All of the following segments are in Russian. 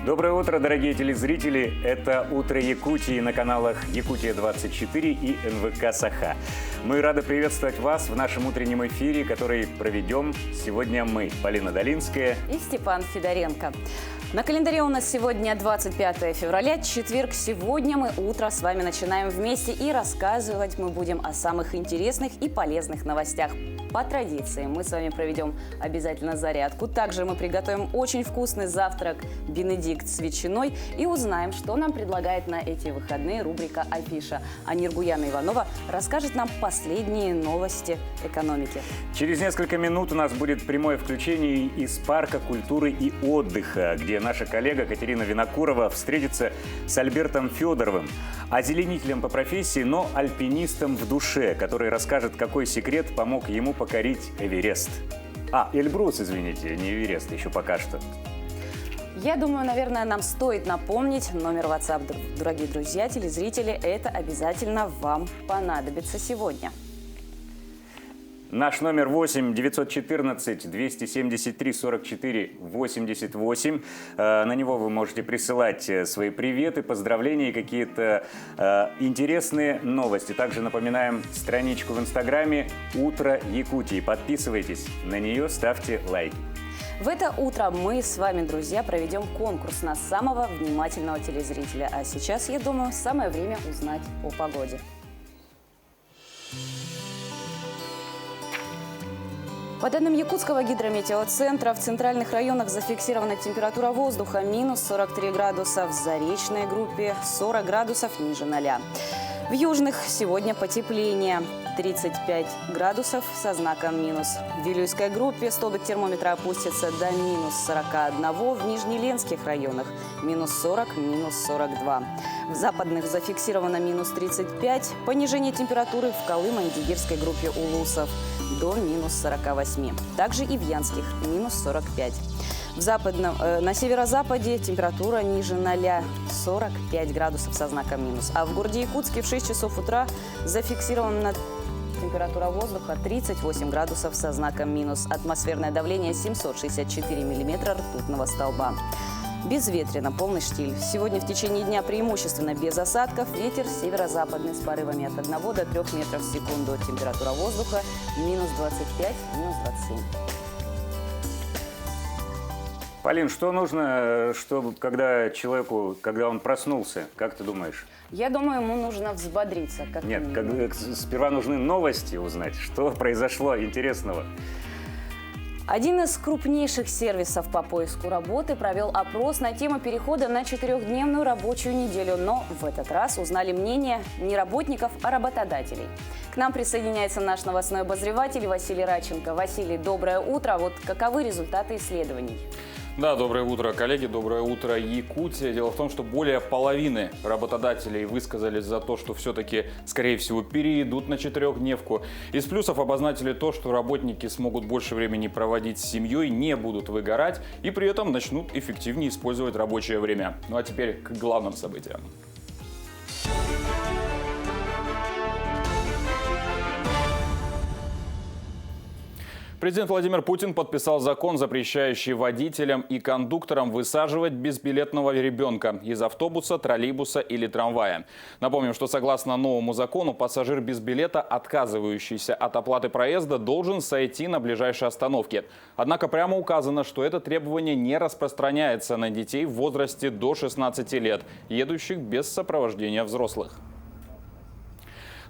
Доброе утро, дорогие телезрители! Это «Утро Якутии» на каналах «Якутия-24» и НВК «Саха». Мы рады приветствовать вас в нашем утреннем эфире, который проведем сегодня мы, Полина Долинская и Степан Федоренко. На календаре у нас сегодня 25 февраля, четверг. Сегодня мы утро с вами начинаем вместе и рассказывать мы будем о самых интересных и полезных новостях. По традиции мы с вами проведем обязательно зарядку. Также мы приготовим очень вкусный завтрак «Бенедикт» с ветчиной и узнаем, что нам предлагает на эти выходные рубрика «Афиша». А Ниргуяна Иванова расскажет нам последние новости экономики. Через несколько минут у нас будет прямое включение из парка культуры и отдыха, где наша коллега Катерина Винокурова встретится с Альбертом Федоровым, озеленителем по профессии, но альпинистом в душе, который расскажет, какой секрет помог ему покорить Эверест. Эльбрус, извините, не Эверест еще пока что. Я думаю, наверное, нам стоит напомнить номер WhatsApp, дорогие друзья, телезрители, это обязательно вам понадобится сегодня. Наш номер 8 914 273 44 88. На него вы можете присылать свои приветы, поздравления и какие-то интересные новости. Также напоминаем страничку в Инстаграме «Утро Якутии». Подписывайтесь на нее, ставьте лайки. В это утро мы с вами, друзья, проведем конкурс на самого внимательного телезрителя. А сейчас, я думаю, самое время узнать о погоде. По данным Якутского гидрометеоцентра, в центральных районах зафиксирована температура воздуха минус 43 градуса, в заречной группе 40 градусов ниже 0. В южных сегодня потепление 35 градусов со знаком минус. В Вилюйской группе столбик термометра опустится до минус 41, в Нижнеленских районах минус 40, минус 42. В западных зафиксировано минус 35, понижение температуры в Колымо-Индигирской группе Улусов до минус 48. Также и в Янских минус 45. На северо-западе температура ниже 0, 45 градусов со знаком минус. А в городе Якутске в 6 часов утра зафиксирована температура воздуха 38 градусов со знаком минус. Атмосферное давление 764 миллиметра ртутного столба. Безветренно, полный штиль. Сегодня в течение дня преимущественно без осадков. Ветер северо-западный с порывами от 1 до 3 метров в секунду. Температура воздуха минус 25, минус 27. Полин, что нужно, чтобы когда он проснулся, как ты думаешь? Я думаю, ему нужно взбодриться. Сперва нужны новости узнать, что произошло интересного. Один из крупнейших сервисов по поиску работы провел опрос на тему перехода на 4-дневную рабочую неделю. Но в этот раз узнали мнение не работников, а работодателей. К нам присоединяется наш новостной обозреватель Василий Радченко. Василий, доброе утро. Вот каковы результаты исследований? Да, доброе утро, коллеги, доброе утро, Якутия. Дело в том, что более половины работодателей высказались за то, что все-таки, скорее всего, перейдут на 4-дневку. Из плюсов обозначили то, что работники смогут больше времени проводить с семьей, не будут выгорать и при этом начнут эффективнее использовать рабочее время. Ну а теперь к главным событиям. Президент Владимир Путин подписал закон, запрещающий водителям и кондукторам высаживать безбилетного ребенка из автобуса, троллейбуса или трамвая. Напомним, что согласно новому закону, пассажир без билета, отказывающийся от оплаты проезда, должен сойти на ближайшей остановке. Однако прямо указано, что это требование не распространяется на детей в возрасте до 16 лет, едущих без сопровождения взрослых.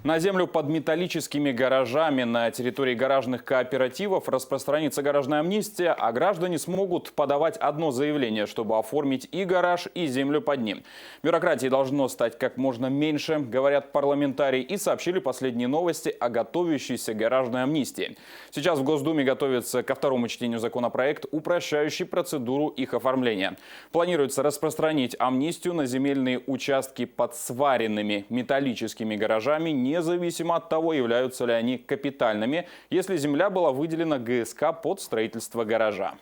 На землю под металлическими гаражами на территории гаражных кооперативов распространится гаражная амнистия, а граждане смогут подавать одно заявление, чтобы оформить и гараж, и землю под ним. Бюрократии должно стать как можно меньше, говорят парламентарии, и сообщили последние новости о готовящейся гаражной амнистии. Сейчас в Госдуме готовится ко второму чтению законопроект, упрощающий процедуру их оформления. Планируется распространить амнистию на земельные участки под сваренными металлическими гаражами, независимо от того, являются ли они капитальными, если земля была выделена ГСК под строительство гаража.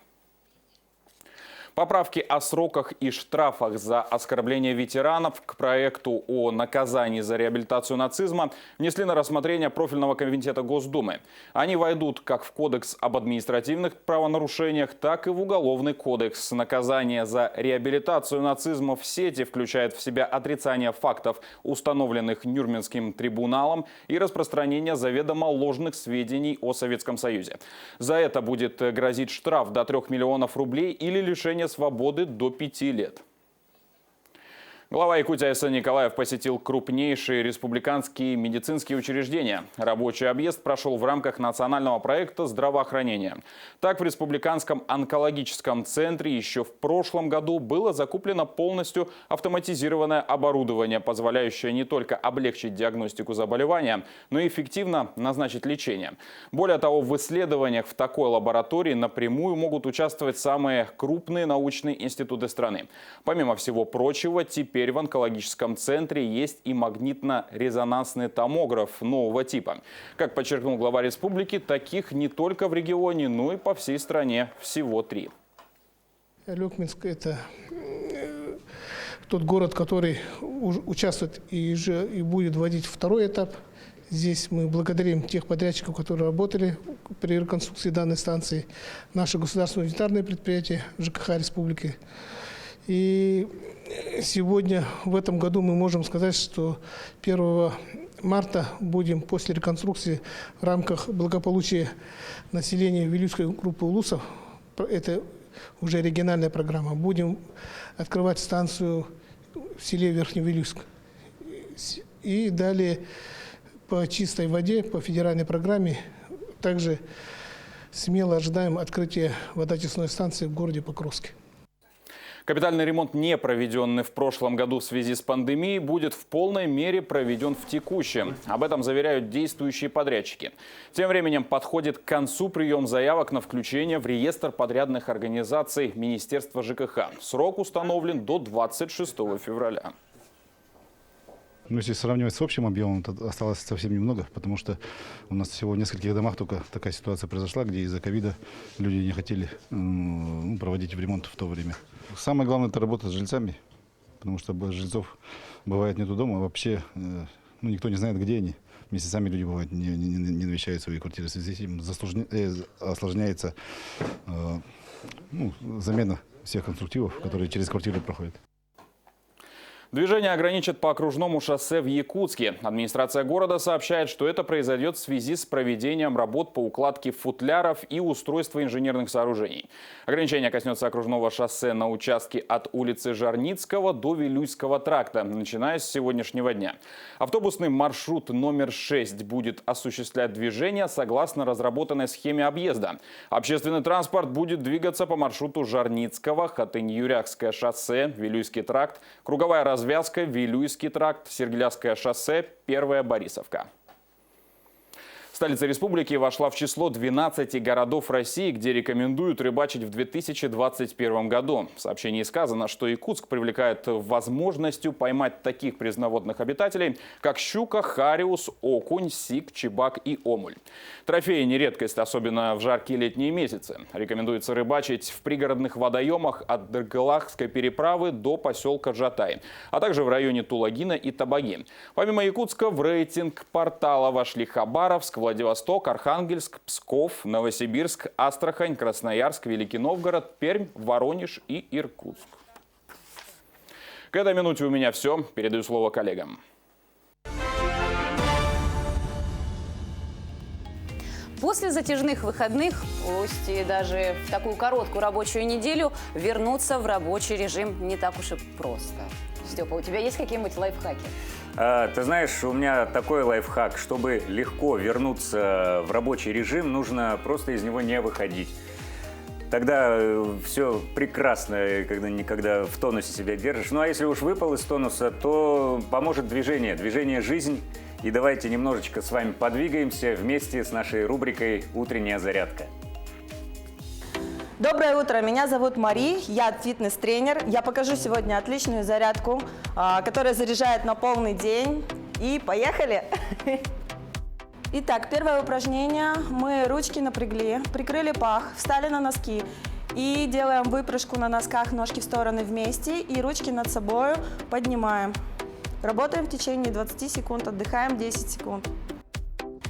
Поправки о сроках и штрафах за оскорбление ветеранов к проекту о наказании за реабилитацию нацизма внесли на рассмотрение профильного комитета Госдумы. Они войдут как в Кодекс об административных правонарушениях, так и в Уголовный кодекс. Наказание за реабилитацию нацизма в сети включает в себя отрицание фактов, установленных Нюрнбергским трибуналом, и распространение заведомо ложных сведений о Советском Союзе. За это будет грозить штраф до 3 миллионов рублей или лишение свободы до 5 лет. Глава Якутии Айсан Николаев посетил крупнейшие республиканские медицинские учреждения. Рабочий объезд прошел в рамках национального проекта здравоохранения. Так, в Республиканском онкологическом центре еще в прошлом году было закуплено полностью автоматизированное оборудование, позволяющее не только облегчить диагностику заболевания, но и эффективно назначить лечение. Более того, в исследованиях в такой лаборатории напрямую могут участвовать самые крупные научные институты страны. Помимо всего прочего, теперь в онкологическом центре есть и магнитно-резонансный томограф нового типа. Как подчеркнул глава республики, таких не только в регионе, но и по всей стране всего 3. Люкминск – это тот город, который участвует и будет вводить второй этап. Здесь мы благодарим тех подрядчиков, которые работали при реконструкции данной станции, наше государственное унитарное предприятие ЖКХ республики. И сегодня, в этом году, мы можем сказать, что 1 марта будем после реконструкции в рамках благополучия населения Вилюйской группы улусов, это уже региональная программа, будем открывать станцию в селе Верхневилюйск. И далее по чистой воде, по федеральной программе, также смело ожидаем открытия водочистной станции в городе Покровске. Капитальный ремонт, не проведенный в прошлом году в связи с пандемией, будет в полной мере проведен в текущем. Об этом заверяют действующие подрядчики. Тем временем подходит к концу прием заявок на включение в реестр подрядных организаций Министерства ЖКХ. Срок установлен до 26 февраля. Ну, если сравнивать с общим объемом, то осталось совсем немного, потому что у нас всего в нескольких домах только такая ситуация произошла, где из-за ковида люди не хотели проводить ремонт в то время. Самое главное – это работа с жильцами, потому что жильцов бывает нету дома, вообще никто не знает, где они. Месяцами люди бывают не навещают свои квартиры, в связи с этим осложняется замена всех конструктивов, которые через квартиру проходят. Движение ограничат по окружному шоссе в Якутске. Администрация города сообщает, что это произойдет в связи с проведением работ по укладке футляров и устройства инженерных сооружений. Ограничение коснется окружного шоссе на участке от улицы Жарницкого до Вилюйского тракта, начиная с сегодняшнего дня. Автобусный маршрут номер 6 будет осуществлять движение согласно разработанной схеме объезда. Общественный транспорт будет двигаться по маршруту Жарницкого, Хатынь-Юрякское шоссе, Вилюйский тракт, круговая развязка, Вилюйский тракт, Сергеляское шоссе, Первая Борисовка. Столица республики вошла в число 12 городов России, где рекомендуют рыбачить в 2021 году. В сообщении сказано, что Якутск привлекает возможностью поймать таких пресноводных обитателей, как щука, хариус, окунь, сик, чебак и омуль. Трофеи не редкость, особенно в жаркие летние месяцы. Рекомендуется рыбачить в пригородных водоемах от Дыргалахской переправы до поселка Жатай, а также в районе Тулагина и Табаги. Помимо Якутска в рейтинг портала вошли Хабаровск, Владивосток, Архангельск, Псков, Новосибирск, Астрахань, Красноярск, Великий Новгород, Пермь, Воронеж и Иркутск. К этой минуте у меня все. Передаю слово коллегам. После затяжных выходных, пусть и даже в такую короткую рабочую неделю, вернуться в рабочий режим не так уж и просто. Степа, у тебя есть какие-нибудь лайфхаки? Ты знаешь, у меня такой лайфхак. Чтобы легко вернуться в рабочий режим, нужно просто из него не выходить. Тогда все прекрасно, когда в тонусе себя держишь. Ну а если уж выпал из тонуса, то поможет движение. Движение – жизнь. И давайте немножечко с вами подвигаемся вместе с нашей рубрикой «Утренняя зарядка». Доброе утро, меня зовут Мари, я фитнес-тренер. Я покажу сегодня отличную зарядку, которая заряжает на полный день. И поехали! Итак, первое упражнение. Мы ручки напрягли, прикрыли пах, встали на носки И делаем выпрыжку на носках, ножки в стороны вместе и ручки над собой поднимаем. Работаем в течение 20 секунд, отдыхаем 10 секунд.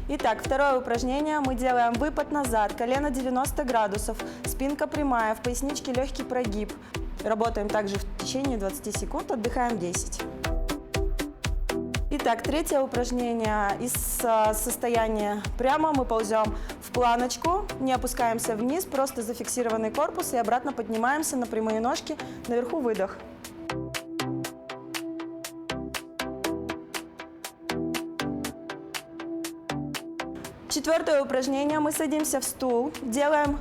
Итак, второе упражнение. Мы делаем выпад назад, колено 90 градусов, спинка прямая, в поясничке легкий прогиб. Работаем также в течение 20 секунд, отдыхаем 10. Итак, третье упражнение. Из состояния прямо мы ползем в планочку, не опускаемся вниз, просто зафиксированный корпус и обратно поднимаемся на прямые ножки, наверху выдох. Четвертое упражнение. Мы садимся в стул, делаем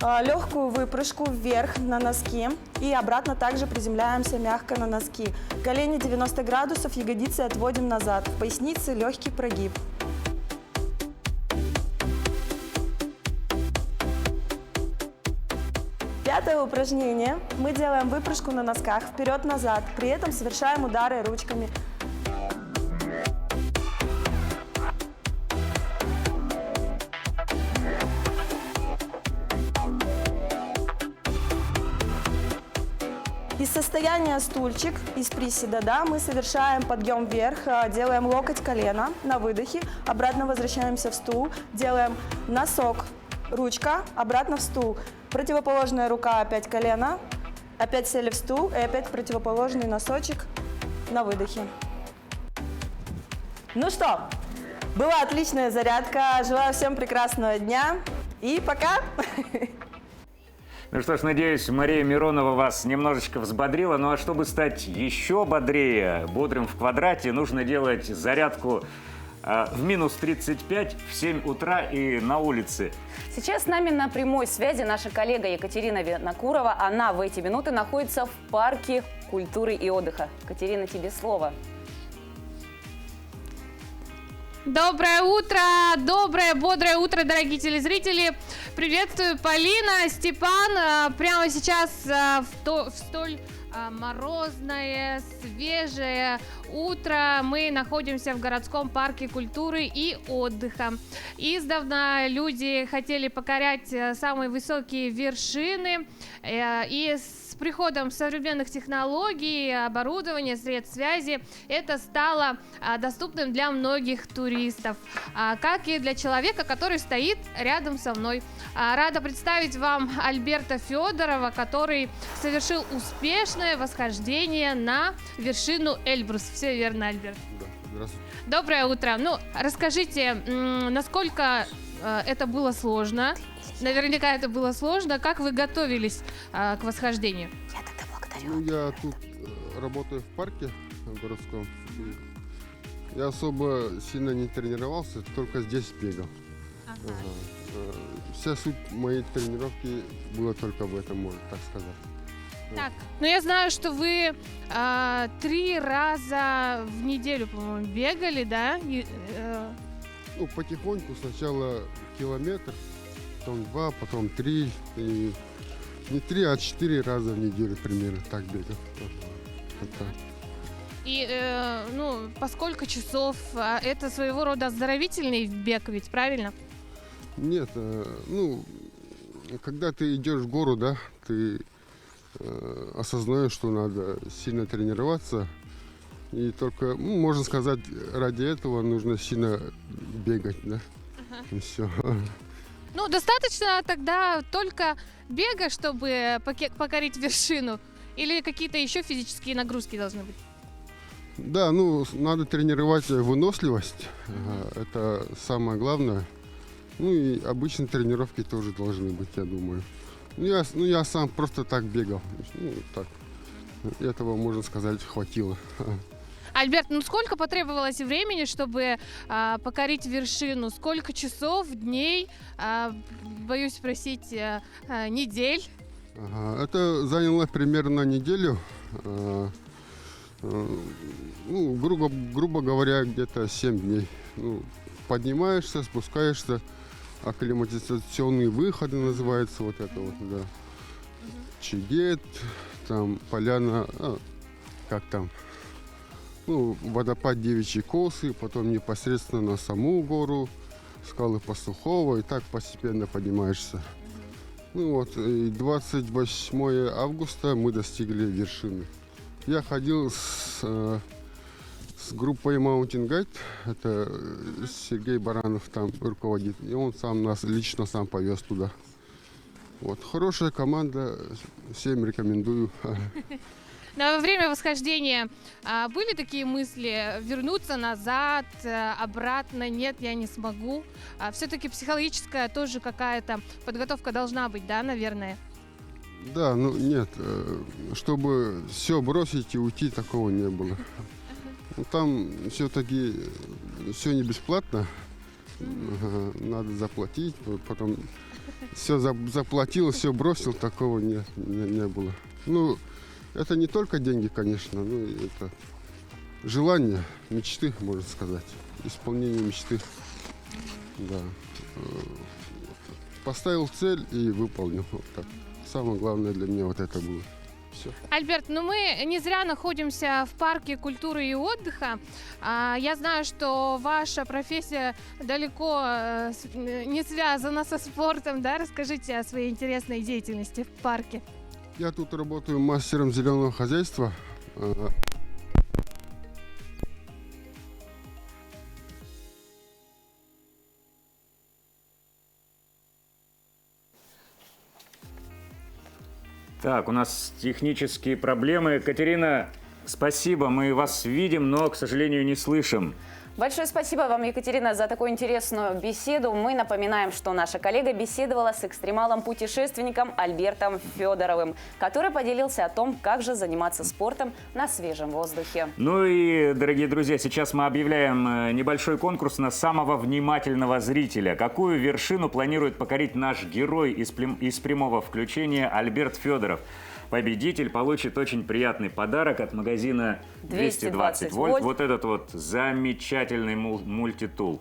легкую выпрыжку вверх на носки и обратно также приземляемся мягко на носки. Колени 90 градусов, ягодицы отводим назад, в пояснице легкий прогиб. Пятое упражнение. Мы делаем выпрыжку на носках вперед-назад, при этом совершаем удары ручками. Из состояния стульчик, из приседа, да, мы совершаем подъем вверх, делаем локоть колено на выдохе, обратно возвращаемся в стул, делаем носок, ручка, обратно в стул, противоположная рука, опять колено, опять сели в стул и опять противоположный носочек на выдохе. Ну что, была отличная зарядка, желаю всем прекрасного дня и пока! Ну что ж, надеюсь, Мария Миронова вас немножечко взбодрила. Ну а чтобы стать еще бодрее, бодрым в квадрате, нужно делать зарядку в минус 35 в 7 утра и на улице. Сейчас с нами на прямой связи наша коллега Екатерина Винокурова. Она в эти минуты находится в парке культуры и отдыха. Екатерина, тебе слово. Доброе утро, доброе, бодрое утро, дорогие телезрители. Приветствую, Полина, Степан. Прямо сейчас в столь морозное, свежее утро мы находимся в городском парке культуры и отдыха. Издавна люди хотели покорять самые высокие вершины, и с приходом современных технологий, оборудования, средств связи это стало доступным для многих туристов, как и для человека, который стоит рядом со мной. Рада представить вам Альберта Федорова, который совершил успешное восхождение на вершину Эльбрус. Все верно, Альберт? Да, здравствуйте. Доброе утро. Ну, расскажите, насколько это было сложно? Наверняка это было сложно. Как вы готовились к восхождению? Я тогда благодарю. Я тут работаю в парке городском. Я особо сильно не тренировался, только здесь бегал. Вся суть моей тренировки была только в этом, можно так сказать. Так, ну я знаю, что вы 3 раза в неделю, по-моему, бегали, да? Ну, потихоньку, сначала километр, потом 2, потом 3. И не 3, а 4 раза в неделю примерно так бегал. Вот так. И, ну, по сколько часов? Это своего рода оздоровительный бег, ведь правильно? Нет, ну, когда ты идешь в гору, да, ты осознаешь, что надо сильно тренироваться. И только, ну, можно сказать, ради этого нужно сильно бегать, да. И все. Ну, достаточно тогда только бега, чтобы покорить вершину? Или какие-то еще физические нагрузки должны быть? Да, ну, надо тренировать выносливость. Это самое главное. Ну и обычные тренировки тоже должны быть, я думаю. Я сам просто так бегал. Ну, так. Этого, можно сказать, хватило. Альберт, ну сколько потребовалось времени, чтобы покорить вершину? Сколько часов, дней, боюсь спросить, недель? Это заняло примерно неделю. Ну, грубо говоря, где-то 7 дней. Ну, поднимаешься, спускаешься, акклиматизационные выходы называется вот это вот, да. Чигет, там поляна, как там, ну, водопад Девичьи Косы, потом непосредственно на саму гору, скалы Пастухова, и так постепенно поднимаешься. Ну вот, и 28 августа мы достигли вершины. Я ходил с группой Mountain Guide, это Сергей Баранов там руководит, и он сам нас лично сам повез туда. Вот, хорошая команда, всем рекомендую. Но во время восхождения были такие мысли вернуться назад, обратно? Нет, я не смогу. Все-таки психологическая тоже какая-то подготовка должна быть, да, наверное? Да, ну нет, чтобы все бросить и уйти, такого не было. Ну, там все-таки все не бесплатно, надо заплатить, потом все заплатил, все бросил, такого не было. Ну, это не только деньги, конечно, но это желание, мечты, можно сказать, исполнение мечты. Да. Поставил цель и выполнил. Вот так. Самое главное для меня вот это было. Все. Альберт, ну мы не зря находимся в парке культуры и отдыха. Я знаю, что ваша профессия далеко не связана со спортом, да? Расскажите о своей интересной деятельности в парке. Я тут работаю мастером зеленого хозяйства. Так, у нас технические проблемы. Катерина, спасибо, мы вас видим, но, к сожалению, не слышим. Большое спасибо вам, Екатерина, за такую интересную беседу. Мы напоминаем, что наша коллега беседовала с экстремалом-путешественником Альбертом Федоровым, который поделился о том, как же заниматься спортом на свежем воздухе. Ну и, дорогие друзья, сейчас мы объявляем небольшой конкурс на самого внимательного зрителя. Какую вершину планирует покорить наш герой из прямого включения Альберт Федоров? Победитель получит очень приятный подарок от магазина 220 вольт. Вот этот вот замечательный мультитул.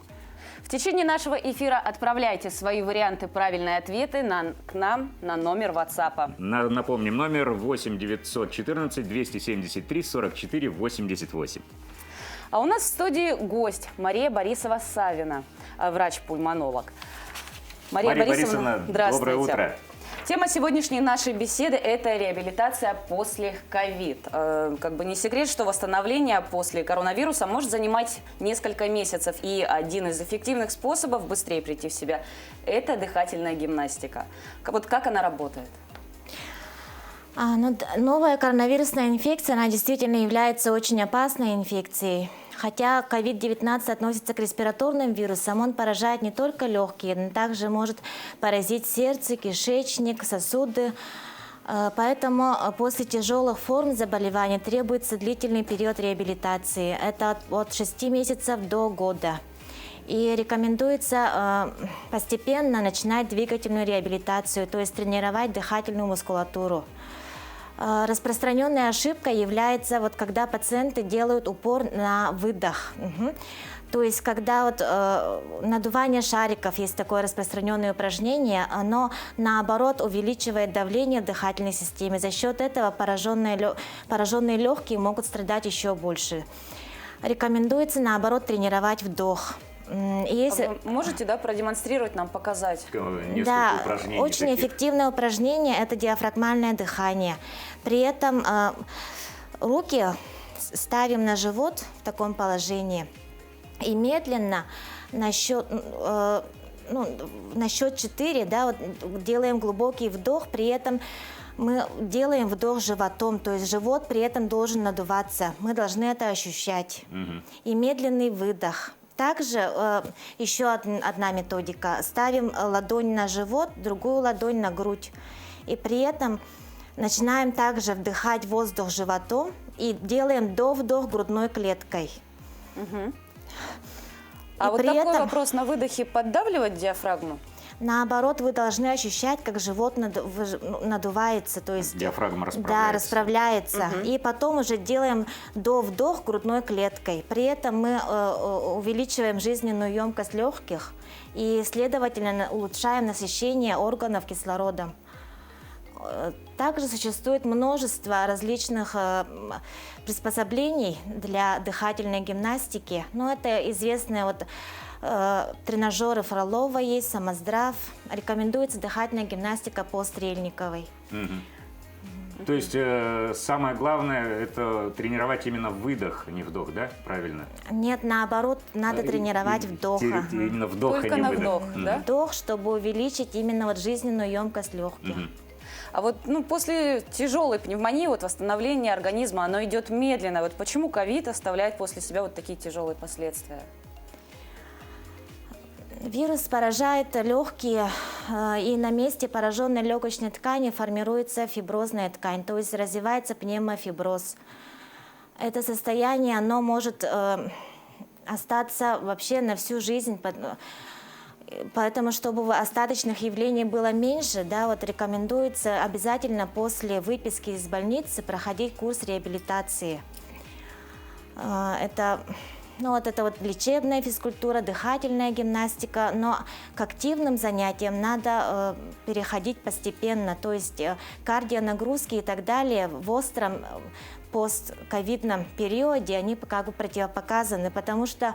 В течение нашего эфира отправляйте свои варианты правильные ответы к нам на номер WhatsApp. Напомним, номер 8 914 273 44 88. А у нас в студии гость Мария Борисова-Савина, врач-пульмонолог. Мария Борисовна, здравствуйте. Доброе утро. Тема сегодняшней нашей беседы – это реабилитация после ковид. Как бы не секрет, что восстановление после коронавируса может занимать несколько месяцев. И один из эффективных способов быстрее прийти в себя – это дыхательная гимнастика. Вот как она работает? Новая коронавирусная инфекция, она действительно является очень опасной инфекцией. Хотя COVID-19 относится к респираторным вирусам, он поражает не только легкие, но также может поразить сердце, кишечник, сосуды. Поэтому после тяжелых форм заболевания требуется длительный период реабилитации. Это от 6 месяцев до года. И рекомендуется постепенно начинать двигательную реабилитацию, то есть тренировать дыхательную мускулатуру. Распространенной ошибкой является, когда пациенты делают упор на выдох. То есть, когда надувание шариков, есть такое распространенное упражнение, оно наоборот увеличивает давление в дыхательной системе. За счет этого пораженные легкие могут страдать еще больше. Рекомендуется наоборот тренировать вдох. Вы можете, продемонстрировать нам, показать? Несколько упражнений. Очень таких. эффективное упражнение – это диафрагмальное дыхание. При этом руки ставим на живот в таком положении и медленно на счет 4 делаем глубокий вдох, при этом мы делаем вдох животом, то есть живот при этом должен надуваться. Мы должны это ощущать. И медленный выдох. Также еще одна методика. Ставим ладонь на живот, другую ладонь на грудь. И при этом начинаем также вдыхать воздух животом и делаем вдох грудной клеткой. А вот такой вопрос: на выдохе поддавливать диафрагму? Наоборот, вы должны ощущать, как живот надувается, то есть диафрагма расправляется. Да, расправляется. И потом уже делаем вдох грудной клеткой. При этом мы увеличиваем жизненную емкость легких и, следовательно, улучшаем насыщение органов кислородом. Также существует множество различных приспособлений для дыхательной гимнастики. Но это известные тренажеры Фролова есть, Самоздрав. Рекомендуется дыхательная гимнастика по Стрельниковой. То есть самое главное – это тренировать именно выдох, не вдох, да? Правильно? Нет, наоборот, надо тренировать вдох. Именно вдох, Только а не на выдох. вдох, да? Вдох, чтобы увеличить именно вот жизненную емкость легких. А вот после тяжелой пневмонии, восстановление организма, оно идет медленно. Вот почему ковид оставляет после себя вот такие тяжелые последствия? Вирус поражает легкие, и на месте пораженной легочной ткани формируется фиброзная ткань, то есть развивается пневмофиброз. Это состояние, оно может остаться вообще на всю жизнь, поэтому, чтобы остаточных явлений было меньше, рекомендуется обязательно после выписки из больницы проходить курс реабилитации. Это лечебная физкультура, дыхательная гимнастика, но к активным занятиям надо переходить постепенно, то есть кардионагрузки и так далее в остром постковидном периоде, они как бы противопоказаны, потому что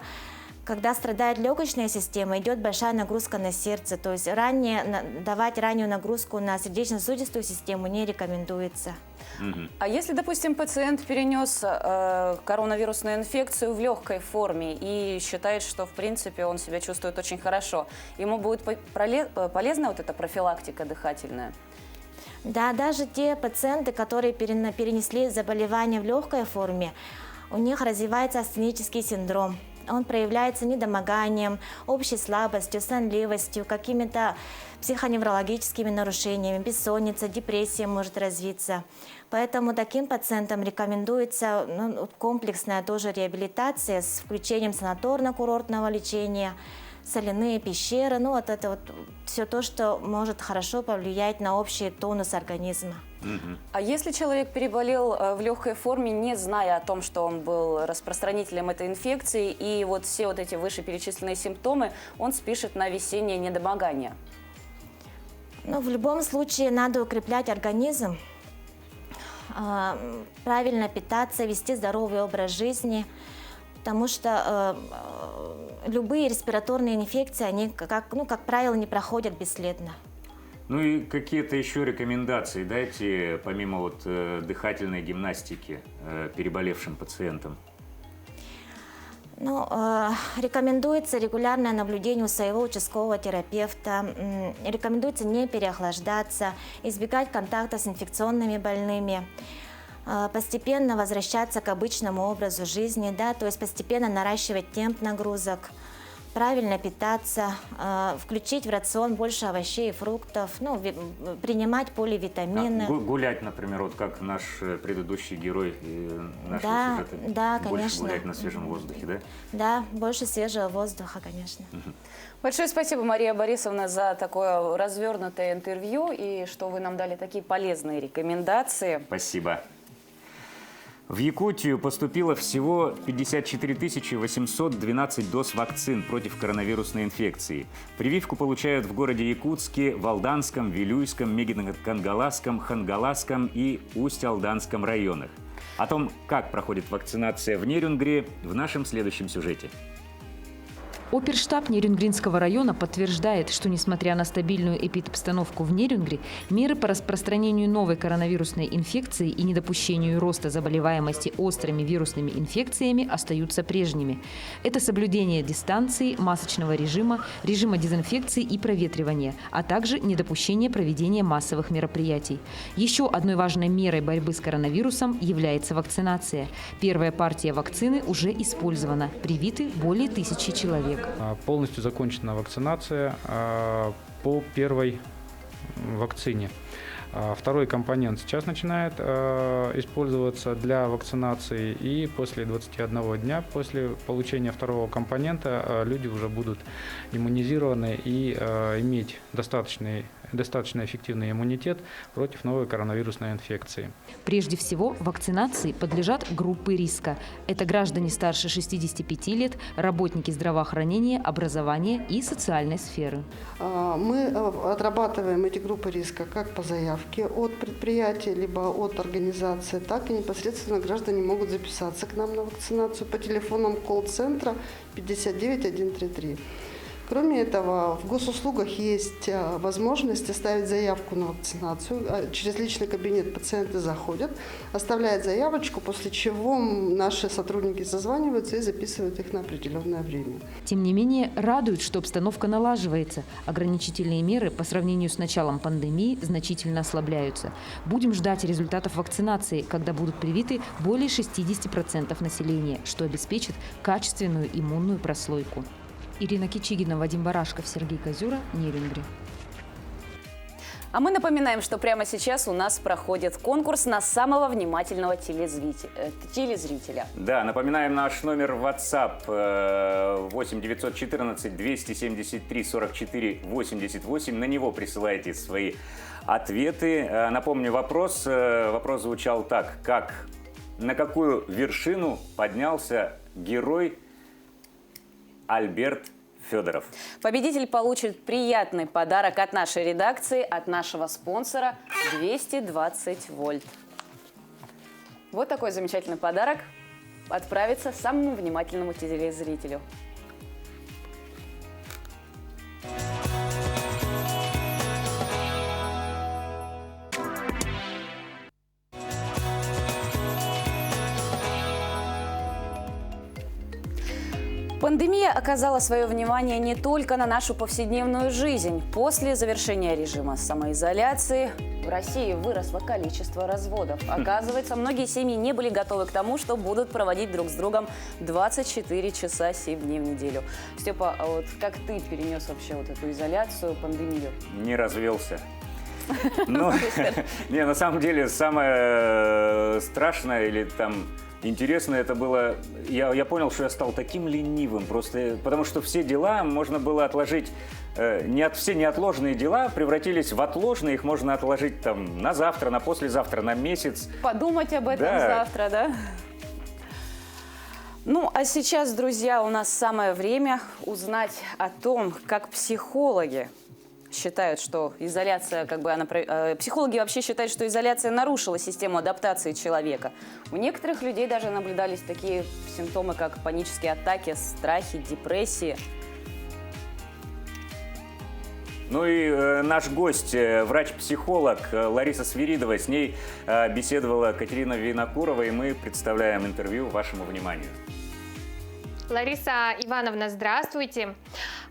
когда страдает легочная система, идет большая нагрузка на сердце, то есть давать раннюю нагрузку на сердечно-сосудистую систему не рекомендуется. А если, допустим, пациент перенес коронавирусную инфекцию в легкой форме и считает, что, в принципе, он себя чувствует очень хорошо, ему будет полезна вот эта профилактика дыхательная? Да, даже те пациенты, которые перенесли заболевание в легкой форме, у них развивается астенический синдром. Он проявляется недомоганием, общей слабостью, сонливостью, какими-то психоневрологическими нарушениями, бессонница, депрессия может развиться. Поэтому таким пациентам рекомендуется комплексная тоже реабилитация с включением санаторно-курортного лечения, соляные пещеры, все то, что может хорошо повлиять на общий тонус организма. А если человек переболел в легкой форме, не зная о том, что он был распространителем этой инфекции, и все эти вышеперечисленные симптомы, он спишет на весеннее недомогание? В любом случае надо укреплять организм, правильно питаться, вести здоровый образ жизни, потому что любые респираторные инфекции, они, как правило, не проходят бесследно. Ну и какие-то еще рекомендации дайте, помимо дыхательной гимнастики, переболевшим пациентам? Рекомендуется регулярное наблюдение у своего участкового терапевта, рекомендуется не переохлаждаться, избегать контакта с инфекционными больными, постепенно возвращаться к обычному образу жизни, то есть постепенно наращивать темп нагрузок, правильно питаться, включить в рацион больше овощей и фруктов, принимать поливитамины. Гулять, например, как наш предыдущий герой нашего сюжета. Да, больше конечно. гулять на свежем воздухе, да? Да, больше свежего воздуха, конечно. Большое спасибо, Мария Борисовна, за такое развернутое интервью и что вы нам дали такие полезные рекомендации. Спасибо. В Якутию поступило всего 54 812 доз вакцин против коронавирусной инфекции. Прививку получают в городе Якутске, Валданском, Вилюйском, Мегино-Кангаласском, Хангаласском и Усть-Алданском районах. О том, как проходит вакцинация в Нерюнгри, в нашем следующем сюжете. Оперштаб Нерюнгринского района подтверждает, что несмотря на стабильную эпидобстановку в Нерюнгри, меры по распространению новой коронавирусной инфекции и недопущению роста заболеваемости острыми вирусными инфекциями остаются прежними. Это соблюдение дистанции, масочного режима, режима дезинфекции и проветривания, а также недопущение проведения массовых мероприятий. Еще одной важной мерой борьбы с коронавирусом является вакцинация. Первая партия вакцины уже использована. Привиты более 1000 человек. Полностью закончена вакцинация по первой вакцине. Второй компонент сейчас начинает использоваться для вакцинации, и после 21 дня после получения второго компонента люди уже будут иммунизированы и иметь достаточный достаточно эффективный иммунитет против новой коронавирусной инфекции. Прежде всего, вакцинации подлежат группы риска. Это граждане старше 65 лет, работники здравоохранения, образования и социальной сферы. Мы отрабатываем эти группы риска как по заявке от предприятия, либо от организации, так и непосредственно граждане могут записаться к нам на вакцинацию по телефонам колл-центра 59 133. Кроме этого, в госуслугах есть возможность оставить заявку на вакцинацию. Через личный кабинет пациенты заходят, оставляют заявочку, после чего наши сотрудники созваниваются и записывают их на определенное время. Тем не менее, радует, что обстановка налаживается. Ограничительные меры по сравнению с началом пандемии значительно ослабляются. Будем ждать результатов вакцинации, когда будут привиты более 60% населения, что обеспечит качественную иммунную прослойку. Ирина Кичигина, Вадим Барашков, Сергей Козюра, Нерюнгри. А мы напоминаем, что прямо сейчас у нас проходит конкурс на самого внимательного телезрителя. Да, напоминаем наш номер в WhatsApp 8 914 273 44 88. На него присылайте свои ответы. Напомню, вопрос звучал так. На какую вершину поднялся герой Альберт Федоров? Победитель получит приятный подарок от нашей редакции, от нашего спонсора 220 вольт. Вот такой замечательный подарок отправится самому внимательному телезрителю. Пандемия оказала свое внимание не только на нашу повседневную жизнь. После завершения режима самоизоляции в России выросло количество разводов. Оказывается, многие семьи не были готовы к тому, что будут проводить друг с другом 24 часа 7 дней в неделю. Степа, а вот как ты перенес вообще вот эту изоляцию, пандемию? Не развелся. Ну, не, на самом деле, самое страшное или там интересное это было, я понял, что я стал таким ленивым, просто потому что все дела можно было отложить, все неотложные дела превратились в отложенные, их можно отложить там на завтра, на послезавтра, на месяц. Подумать об этом завтра, да? Ну, а сейчас, друзья, у нас самое время узнать о том, как психологи считают, что изоляция, психологи вообще считают, что изоляция нарушила систему адаптации человека. У некоторых людей даже наблюдались такие симптомы, как панические атаки, страхи, депрессии. Ну и наш гость, врач-психолог Лариса Свиридова, с ней беседовала Катерина Винокурова, и мы представляем интервью вашему вниманию. Лариса Ивановна, здравствуйте.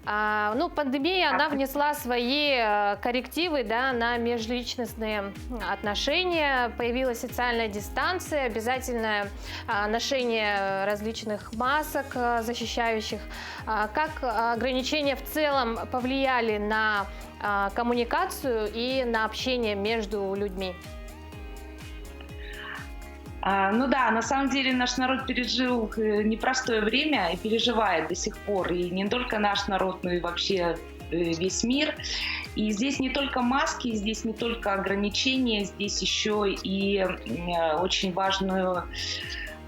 Пандемия, она внесла свои коррективы, да, на межличностные отношения. Появилась социальная дистанция, обязательное ношение различных масок, защищающих. Как ограничения в целом повлияли на коммуникацию и на общение между людьми? На самом деле наш народ пережил непростое время и переживает до сих пор. И не только наш народ, но и вообще весь мир. И здесь не только маски, здесь не только ограничения, здесь еще и очень важную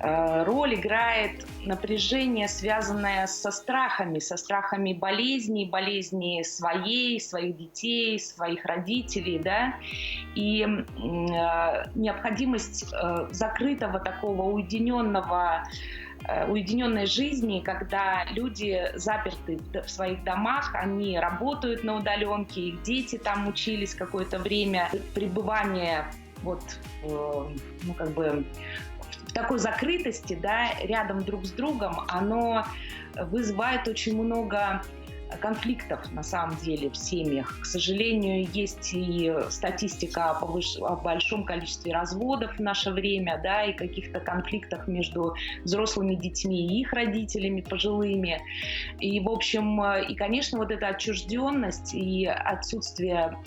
роль играет напряжение, связанное со страхами болезни своих детей, своих родителей, да, и необходимость закрытого такого уединенной жизни, когда люди заперты в своих домах, они работают на удаленке, их дети там учились какое-то время, пребывание в такой закрытости, да, рядом друг с другом, оно вызывает очень много конфликтов на самом деле в семьях. К сожалению, есть и статистика о большом количестве разводов в наше время, да, и каких-то конфликтах между взрослыми детьми и их родителями пожилыми. И, в общем, конечно, вот эта отчужденность и отсутствие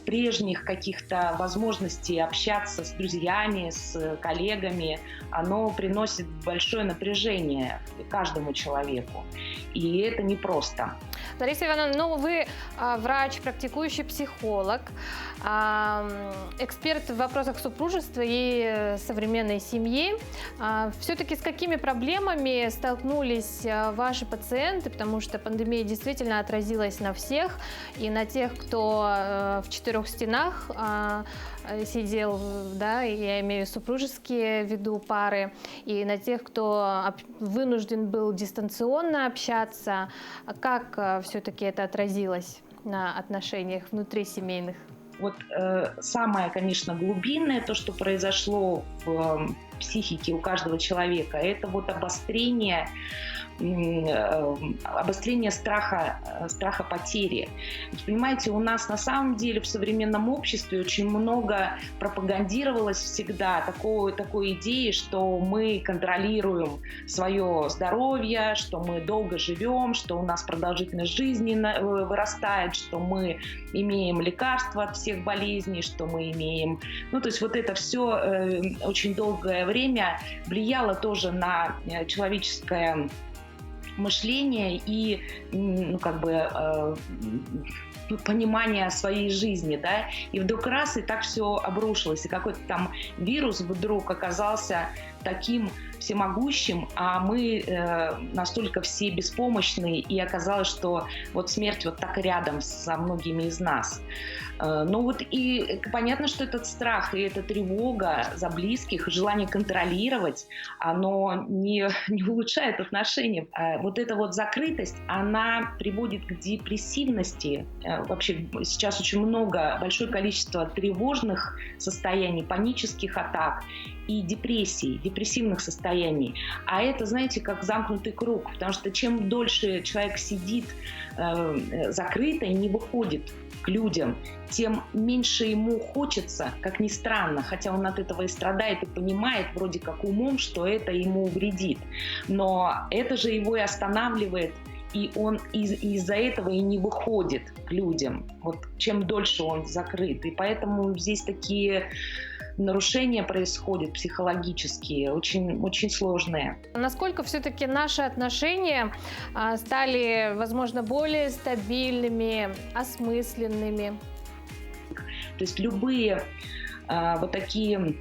прежних каких-то возможностей общаться с друзьями, с коллегами, оно приносит большое напряжение каждому человеку. И это непросто. Лариса Ивановна, ну вы врач, практикующий психолог, эксперт в вопросах супружества и современной семьи. Все-таки с какими проблемами столкнулись ваши пациенты, потому что пандемия действительно отразилась на всех, и на тех, кто в четырех стенах сидел, да, я имею супружеские в виду пары, и на тех, кто вынужден был дистанционно общаться. Как все-таки это отразилось на отношениях внутрисемейных? Вот самое, конечно, глубинное, то, что произошло в психике у каждого человека, это вот обострение страха потери. Ведь, понимаете, у нас на самом деле в современном обществе очень много пропагандировалось всегда такой идеи, что мы контролируем свое здоровье, что мы долго живем, что у нас продолжительность жизни вырастает, что мы имеем лекарства от всех болезней, что мы имеем... Ну, то есть вот это все очень долгое время влияло тоже на человеческое мышление и, ну, как бы, понимание своей жизни, да, и вдруг раз, и так все обрушилось, и какой-то там вирус вдруг оказался таким всемогущим, а мы настолько все беспомощные, и оказалось, что вот смерть вот так рядом со многими из нас. Ну вот и понятно, что этот страх и эта тревога за близких, желание контролировать, оно не улучшает отношения. Вот эта вот закрытость, она приводит к депрессивности. Вообще сейчас очень большое количество тревожных состояний, панических атак и депрессивных состояний. А это, знаете, как замкнутый круг, потому что чем дольше человек сидит закрыто и не выходит к людям, тем меньше ему хочется, как ни странно, хотя он от этого и страдает, и понимает вроде как умом, что это ему вредит. Но это же его и останавливает, и он из-за этого и не выходит к людям, вот чем дольше он закрыт. И поэтому здесь такие нарушения происходят психологические, очень, очень сложные. Насколько все-таки наши отношения стали, возможно, более стабильными, осмысленными? То есть любые вот такие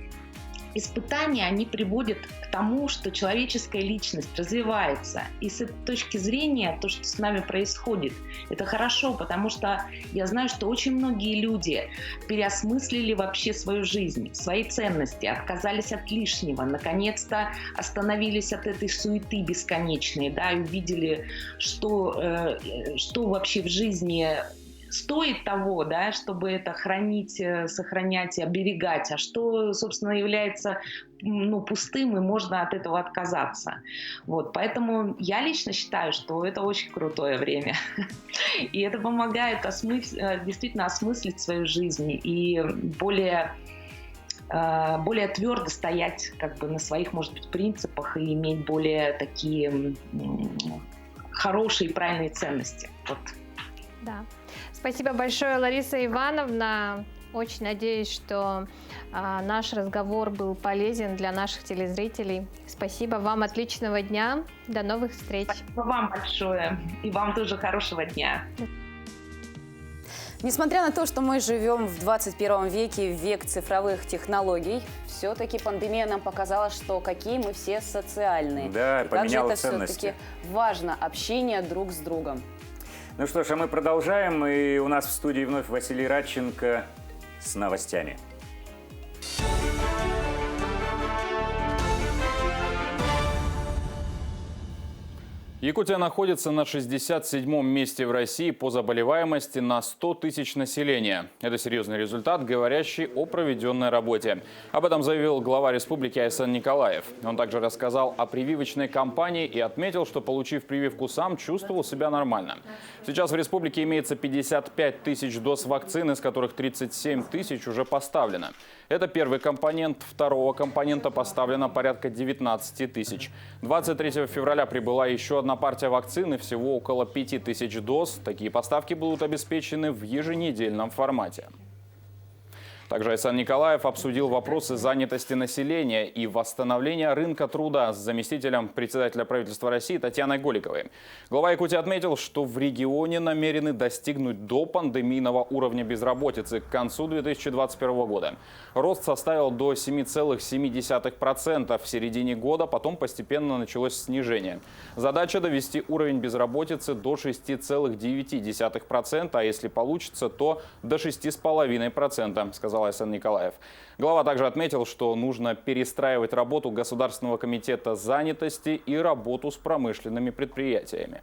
испытания, они приводят к тому, что человеческая личность развивается. И с этой точки зрения то, что с нами происходит, это хорошо, потому что я знаю, что очень многие люди переосмыслили вообще свою жизнь, свои ценности, отказались от лишнего, наконец-то остановились от этой суеты бесконечной, да, и увидели, что вообще в жизни стоит того, да, чтобы это хранить, сохранять и оберегать, а что, собственно, является пустым, и можно от этого отказаться. Вот. Поэтому я лично считаю, что это очень крутое время. И это помогает действительно осмыслить свою жизнь и более твердо стоять как бы на своих, может быть, принципах и иметь более такие хорошие и правильные ценности. Вот. Да. Спасибо большое, Лариса Ивановна. Очень надеюсь, что наш разговор был полезен для наших телезрителей. Спасибо вам, отличного дня. До новых встреч. Спасибо вам большое. И вам тоже хорошего дня. Несмотря на то, что мы живем в 21 веке, в век цифровых технологий, все-таки пандемия нам показала, что какие мы все социальные. Да, поменяла ценности. Также это все-таки важно, общение друг с другом. Ну что ж, а мы продолжаем, и у нас в студии вновь Василий Радченко с новостями. Якутия находится на 67-м месте в России по заболеваемости на 100 тысяч населения. Это серьезный результат, говорящий о проведенной работе. Об этом заявил глава республики Айсан Николаев. Он также рассказал о прививочной кампании и отметил, что, получив прививку, сам чувствовал себя нормально. Сейчас в республике имеется 55 тысяч доз вакцины, из которых 37 тысяч уже поставлено. Это первый компонент. Второго компонента поставлено порядка 19 тысяч. 23 февраля прибыла еще одна партия вакцины, всего около 5 тысяч доз. Такие поставки будут обеспечены в еженедельном формате. Также Айсан Николаев обсудил вопросы занятости населения и восстановления рынка труда с заместителем председателя правительства России Татьяной Голиковой. Глава Якутии отметил, что в регионе намерены достигнуть до пандемийного уровня безработицы к концу 2021 года. Рост составил до 7,7% в середине года, потом постепенно началось снижение. Задача довести уровень безработицы до 6,9%, а если получится, то до 6,5%, сказал Айсан Николаев. Глава также отметил, что нужно перестраивать работу Государственного комитета занятости и работу с промышленными предприятиями.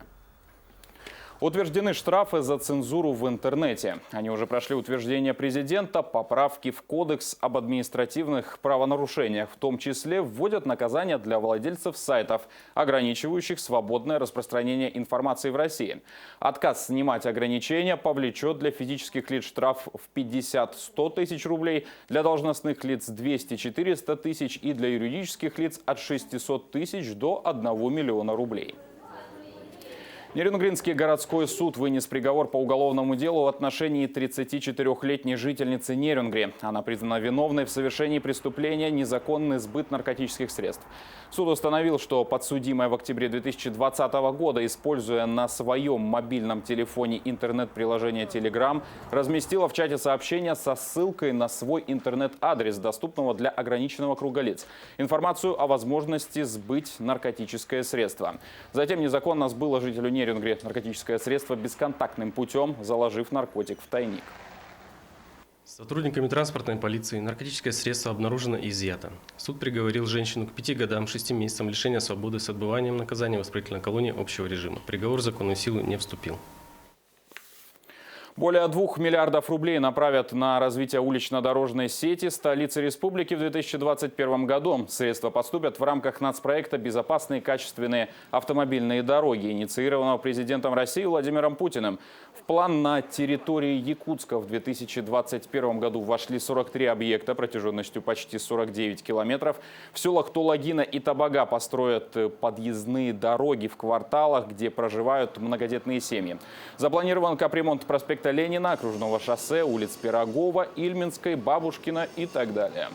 Утверждены штрафы за цензуру в интернете. Они уже прошли утверждение президента, поправки в Кодекс об административных правонарушениях. В том числе вводят наказания для владельцев сайтов, ограничивающих свободное распространение информации в России. Отказ снимать ограничения повлечет для физических лиц штраф в 50-100 тысяч рублей, для должностных лиц 200-400 тысяч и для юридических лиц от 600 тысяч до 1 миллиона рублей. Нерюнгринский городской суд вынес приговор по уголовному делу в отношении 34-летней жительницы Нерюнгри. Она признана виновной в совершении преступления незаконный сбыт наркотических средств. Суд установил, что подсудимая в октябре 2020 года, используя на своем мобильном телефоне интернет-приложение Telegram, разместила в чате сообщения со ссылкой на свой интернет-адрес, доступного для ограниченного круга лиц, информацию о возможности сбыть наркотическое средство. Затем незаконно сбыла жителю Нерюнгри наркотическое средство бесконтактным путем, заложив наркотик в тайник. Сотрудниками транспортной полиции наркотическое средство обнаружено и изъято. Суд приговорил женщину к 5 годам 6 месяцам лишения свободы с отбыванием наказания в исправительной колонии общего режима. Приговор в законную силу не вступил. Более 2 миллиардов рублей направят на развитие улично-дорожной сети столицы республики в 2021 году. Средства поступят в рамках нацпроекта «Безопасные и качественные автомобильные дороги», инициированного президентом России Владимиром Путиным. В план на территории Якутска в 2021 году вошли 43 объекта протяженностью почти 49 километров. В селах Тулагина и Табага построят подъездные дороги в кварталах, где проживают многодетные семьи. Запланирован капремонт проспекта Ленина, окружного шоссе, улиц Пирогова, Ильминской, Бабушкина и так далее.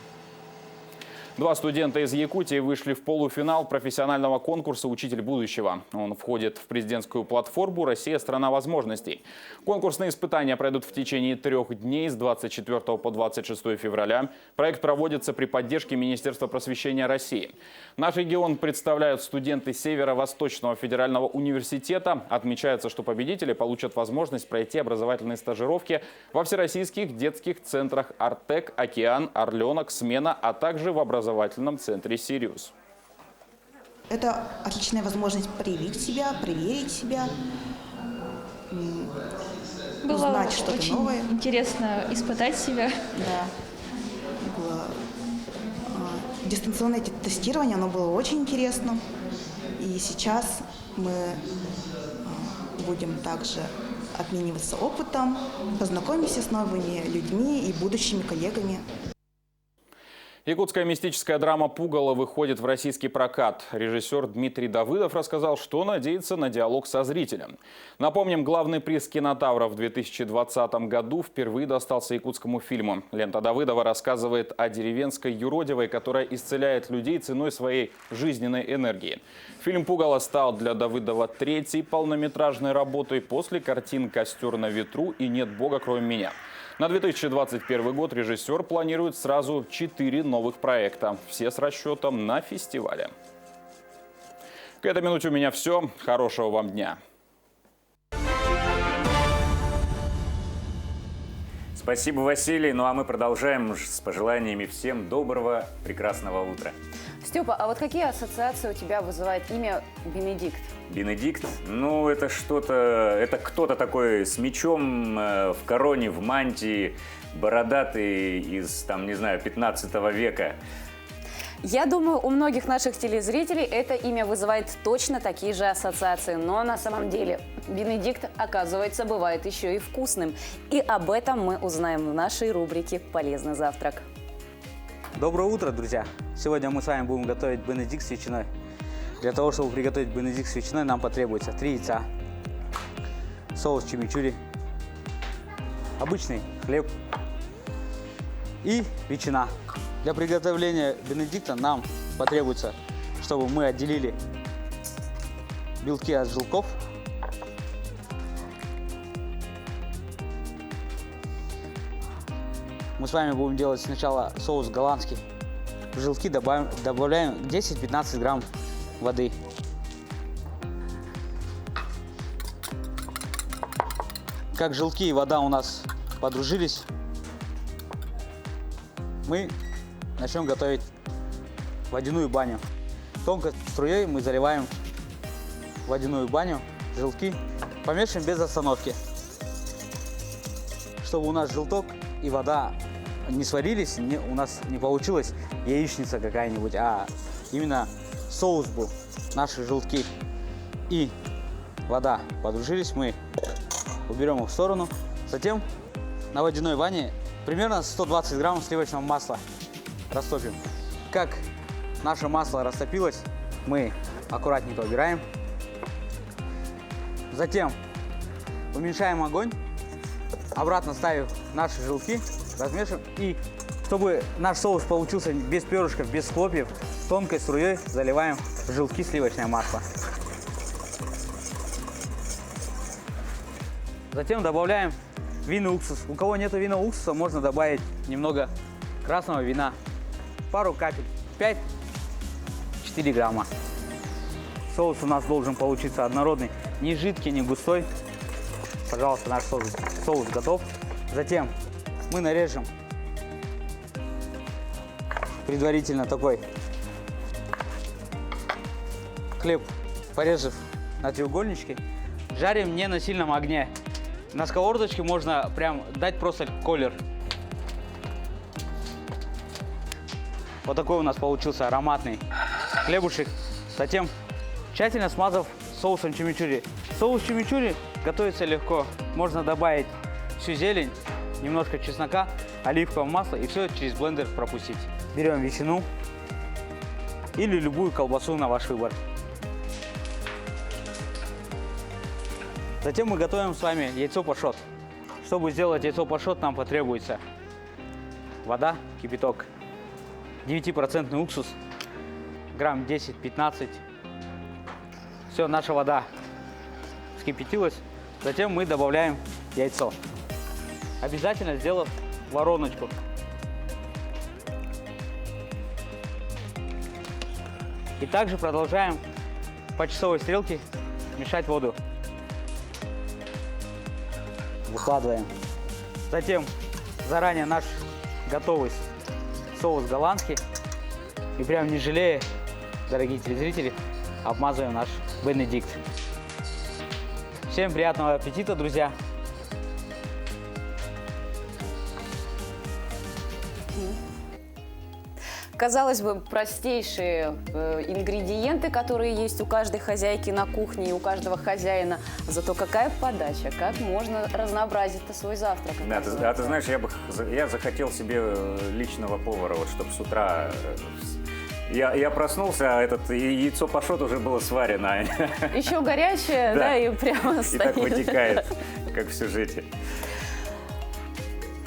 2 студента из Якутии вышли в полуфинал профессионального конкурса «Учитель будущего». Он входит в президентскую платформу «Россия – страна возможностей». Конкурсные испытания пройдут в течение 3 дней с 24 по 26 февраля. Проект проводится при поддержке Министерства просвещения России. Наш регион представляют студенты Северо-Восточного федерального университета. Отмечается, что победители получат возможность пройти образовательные стажировки во всероссийских детских центрах «Артек», «Океан», «Орленок», «Смена», а также в образовательном центре «Сириус». Это отличная возможность проявить себя, проверить себя, узнать что-то новое. Интересно испытать себя. Да. Было дистанционное тестирование, оно было очень интересно. И сейчас мы будем также обмениваться опытом, познакомимся с новыми людьми и будущими коллегами. Якутская мистическая драма «Пугало» выходит в российский прокат. Режиссер Дмитрий Давыдов рассказал, что надеется на диалог со зрителем. Напомним, главный приз «Кинотавра» в 2020 году впервые достался якутскому фильму. Лента Давыдова рассказывает о деревенской юродивой, которая исцеляет людей ценой своей жизненной энергии. Фильм «Пугало» стал для Давыдова 3-й полнометражной работой после картин «Костер на ветру» и «Нет Бога, кроме меня». На 2021 год режиссер планирует сразу 4 новых проекта. Все с расчетом на фестивале. К этой минуте у меня все. Хорошего вам дня. Спасибо, Василий. Ну а мы продолжаем с пожеланиями всем доброго, прекрасного утра. Степа, а вот какие ассоциации у тебя вызывает имя Бенедикт? Бенедикт? Ну, это что-то, это кто-то такой с мечом в короне, в мантии, бородатый из, там, не знаю, 15 века. Я думаю, у многих наших телезрителей это имя вызывает точно такие же ассоциации. Но на самом деле Бенедикт, оказывается, бывает еще и вкусным. И об этом мы узнаем в нашей рубрике «Полезный завтрак». Доброе утро, друзья! Сегодня мы с вами будем готовить бенедикт с ветчиной. Для того, чтобы приготовить бенедикт с ветчиной, нам потребуется 3 яйца, соус чимичури, обычный хлеб, и ветчина. Для приготовления бенедикта нам потребуется, чтобы мы отделили белки от желтков. Мы с вами будем делать сначала соус голландский. В желтки добавляем 10-15 грамм воды. Как желтки и вода у нас подружились, мы начнем готовить водяную баню. Тонкой струей мы заливаем водяную баню, желтки, помешиваем без остановки, чтобы у нас желток и вода не сварились, у нас не получилась яичница какая-нибудь, а именно соус был. Наши желтки и вода подружились, мы уберем их в сторону. Затем на водяной ванне примерно 120 грамм сливочного масла растопим. Как наше масло растопилось, мы аккуратненько убираем. Затем уменьшаем огонь, обратно ставим наши желтки, размешиваем. И чтобы наш соус получился без перышков, без хлопьев, тонкой струей заливаем в желтки сливочное масло. Затем добавляем винный уксус. У кого нету винного уксуса, можно добавить немного красного вина. Пару капель, 5-4 грамма. Соус у нас должен получиться однородный, не жидкий, не густой. Пожалуйста, наш соус готов. Затем мы нарежем предварительно такой хлеб, порежав на треугольнички. Жарим не на сильном огне. На сковородочке можно прям дать просто колер. Вот такой у нас получился ароматный хлебушек. Затем тщательно смазав соусом чимичури. Соус чимичури готовится легко. Можно добавить всю зелень, немножко чеснока, оливковое масло и все через блендер пропустить. Берем ветчину или любую колбасу на ваш выбор. Затем мы готовим с вами яйцо пашот. Чтобы сделать яйцо пашот, нам потребуется вода, кипяток, 9% уксус, грамм 10-15. Все, наша вода вскипятилась. Затем мы добавляем яйцо. Обязательно сделав вороночку. И также продолжаем по часовой стрелке мешать воду. Выкладываем. Затем заранее наш готовый соус голландский. И прям не жалея, дорогие телезрители, обмазываем наш бенедикт. Всем приятного аппетита, друзья! Казалось бы, простейшие ингредиенты, которые есть у каждой хозяйки на кухне и у каждого хозяина. Зато какая подача, как можно разнообразить-то свой завтрак. Да, ты знаешь, я захотел себе личного повара, вот, чтобы с утра... Я проснулся, а яйцо пашот уже было сварено. Еще горячее, да, и прямо стоит. И так вытекает, как в сюжете.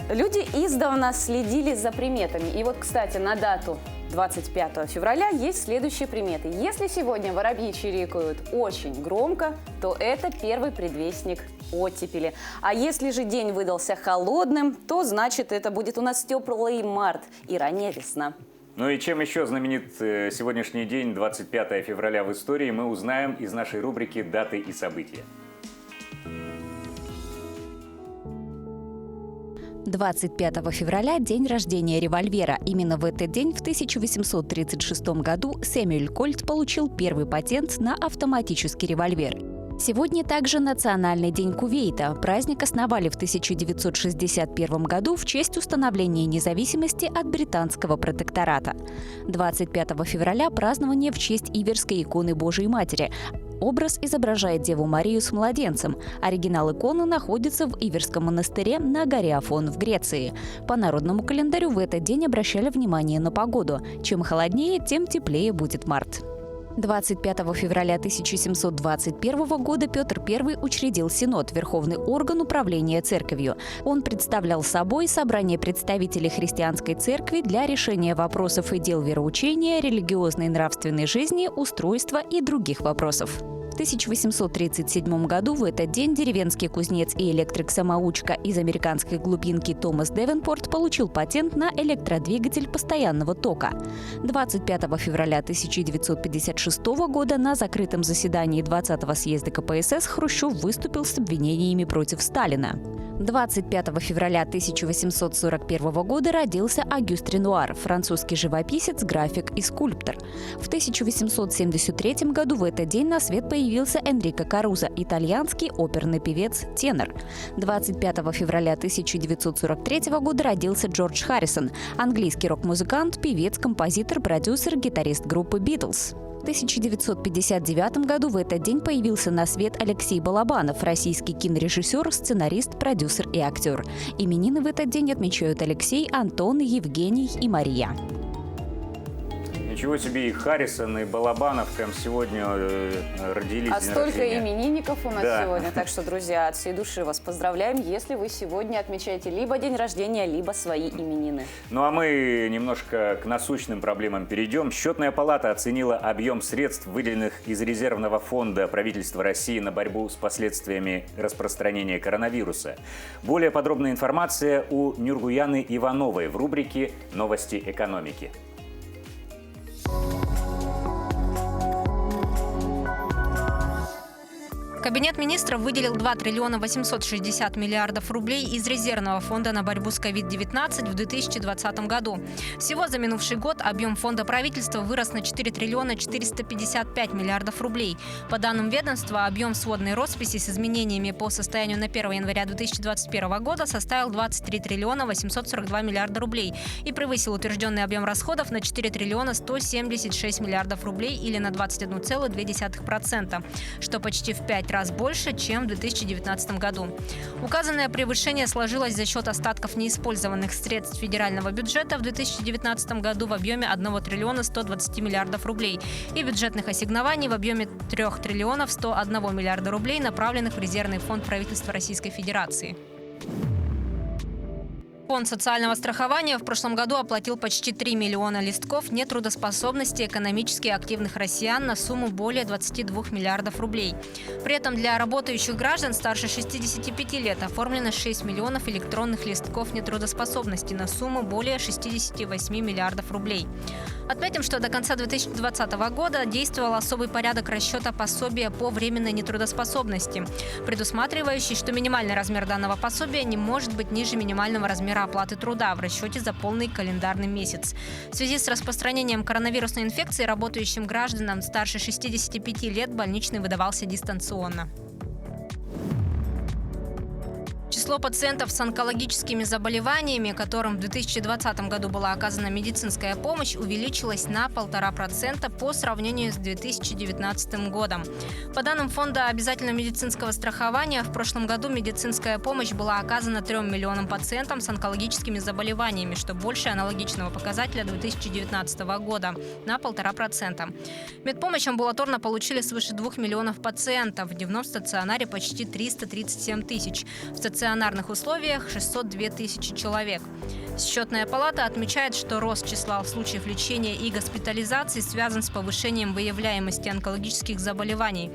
Люди издавна следили за приметами. И вот, кстати, на дату 25 февраля есть следующие приметы. Если сегодня воробьи чирикают очень громко, то это первый предвестник оттепели. А если же день выдался холодным, то значит это будет у нас теплый март и ранняя весна. Ну и чем еще знаменит сегодняшний день, 25 февраля в истории, мы узнаем из нашей рубрики «Даты и события». 25 февраля – день рождения револьвера. Именно в этот день, в 1836 году, Сэмюэль Кольт получил первый патент на автоматический револьвер. Сегодня также Национальный день Кувейта. Праздник основали в 1961 году в честь установления независимости от британского протектората. 25 февраля – празднование в честь Иверской иконы Божией Матери. Образ изображает Деву Марию с младенцем. Оригинал иконы находится в Иверском монастыре на горе Афон в Греции. По народному календарю в этот день обращали внимание на погоду. Чем холоднее, тем теплее будет март. 25 февраля 1721 года Петр I учредил Синод, верховный орган управления церковью. Он представлял собой собрание представителей христианской церкви для решения вопросов и дел вероучения, религиозной и нравственной жизни, устройства и других вопросов. В 1837 году в этот день деревенский кузнец и электрик-самоучка из американской глубинки Томас Девенпорт получил патент на электродвигатель постоянного тока. 25 февраля 1956 года на закрытом заседании 20-го съезда КПСС Хрущев выступил с обвинениями против Сталина. 25 февраля 1841 года родился Агюст Ренуар, французский живописец, график и скульптор. В 1873 году в этот день на свет появился Энрико Карузо, итальянский оперный певец, тенор. 25 февраля 1943 года родился Джордж Харрисон, английский рок-музыкант, певец, композитор, продюсер, гитарист группы «Битлз». В 1959 году в этот день появился на свет Алексей Балабанов, российский кинорежиссер, сценарист, продюсер и актер. Именины в этот день отмечают Алексей, Антон, Евгений и Мария. Ничего себе, и Харрисон, и Балабанов прям сегодня родились. А столько именинников у нас Да. сегодня. Так что, друзья, от всей души вас поздравляем, если вы сегодня отмечаете либо день рождения, либо свои именины. Ну а мы немножко к насущным проблемам перейдем. Счетная палата оценила объем средств, выделенных из резервного фонда правительства России на борьбу с последствиями распространения коронавируса. Более подробная информация у Нюргуяны Ивановой в рубрике «Новости экономики». Кабинет министров выделил 2 триллиона 860 миллиардов рублей из резервного фонда на борьбу с COVID-19 в 2020 году. Всего за минувший год объем фонда правительства вырос на 4 триллиона 455 миллиардов рублей. По данным ведомства, объем сводной росписи с изменениями по состоянию на 1 января 2021 года составил 23 триллиона 842 миллиарда рублей и превысил утвержденный объем расходов на 4 триллиона 176 миллиардов рублей или на 21,2%, что почти в 5 раз больше, чем в 2019 году. Указанное превышение сложилось за счет остатков неиспользованных средств федерального бюджета в 2019 году в объеме 1 триллиона 120 миллиардов рублей и бюджетных ассигнований в объеме 3 триллионов 101 миллиарда рублей, направленных в резервный фонд правительства Российской Федерации. Фонд социального страхования в прошлом году оплатил почти 3 миллиона листков нетрудоспособности экономически активных россиян на сумму более 22 миллиардов рублей. При этом для работающих граждан старше 65 лет оформлено 6 миллионов электронных листков нетрудоспособности на сумму более 68 миллиардов рублей. Отметим, что до конца 2020 года действовал особый порядок расчета пособия по временной нетрудоспособности, предусматривающий, что минимальный размер данного пособия не может быть ниже минимального размера оплаты труда в расчете за полный календарный месяц. В связи с распространением коронавирусной инфекции работающим гражданам старше 65 лет больничный выдавался дистанционно. Число пациентов с онкологическими заболеваниями, которым в 2020 году была оказана медицинская помощь, увеличилось на 1,5% по сравнению с 2019 годом. По данным Фонда обязательного медицинского страхования, в прошлом году медицинская помощь была оказана 3 миллионам пациентам с онкологическими заболеваниями, что больше аналогичного показателя 2019 года на 1,5%. Медпомощь амбулаторно получили свыше 2 миллионов пациентов, в дневном стационаре почти 337 тысяч, в стационарных условиях 602 тысячи человек. Счетная палата отмечает, что рост числа случаев лечения и госпитализации связан с повышением выявляемости онкологических заболеваний.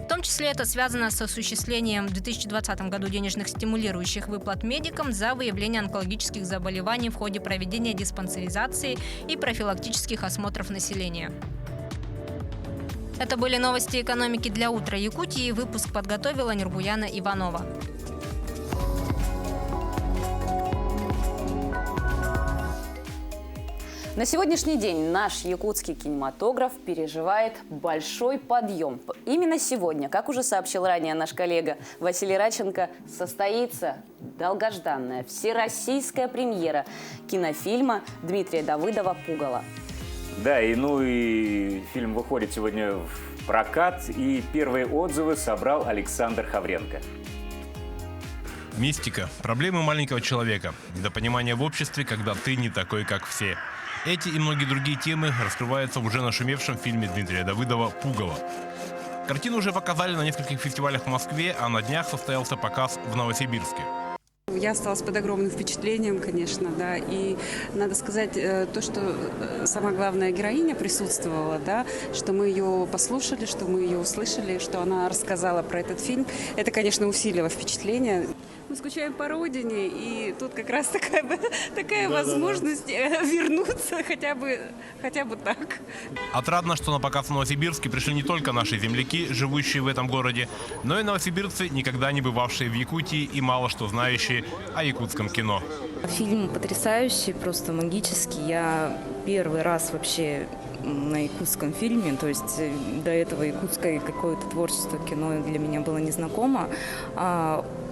В том числе это связано с осуществлением в 2020 году денежных стимулирующих выплат медикам за выявление онкологических заболеваний в ходе проведения диспансеризации и профилактических осмотров населения. Это были новости экономики для утра Якутии. Выпуск подготовила Нюргуяна Иванова. На сегодняшний день наш якутский кинематограф переживает большой подъем. Именно сегодня, как уже сообщил ранее наш коллега Василий Радченко, состоится долгожданная всероссийская премьера кинофильма Дмитрия Давыдова «Пугало». Да, и фильм выходит сегодня в прокат, и первые отзывы собрал Александр Хавренко. Мистика. Проблемы маленького человека. Недопонимание в обществе, когда ты не такой, как все. Эти и многие другие темы раскрываются в уже нашумевшем фильме Дмитрия Давыдова «Пугало». Картину уже показали на нескольких фестивалях в Москве, а на днях состоялся показ в Новосибирске. Я осталась под огромным впечатлением, конечно, да, и надо сказать то, что самая главная героиня присутствовала, да, что мы ее послушали, что мы ее услышали, что она рассказала про этот фильм, это, конечно, усилило впечатление. Мы скучаем по родине, и тут как раз такая возможность вернуться хотя бы так. Отрадно, что на показ в Новосибирске пришли не только наши земляки, живущие в этом городе, но и новосибирцы, никогда не бывавшие в Якутии и мало что знающие о якутском кино. Фильм потрясающий, просто магический. Я первый раз вообще на якутском фильме, то есть до этого якутское какое-то творчество кино для меня было незнакомо.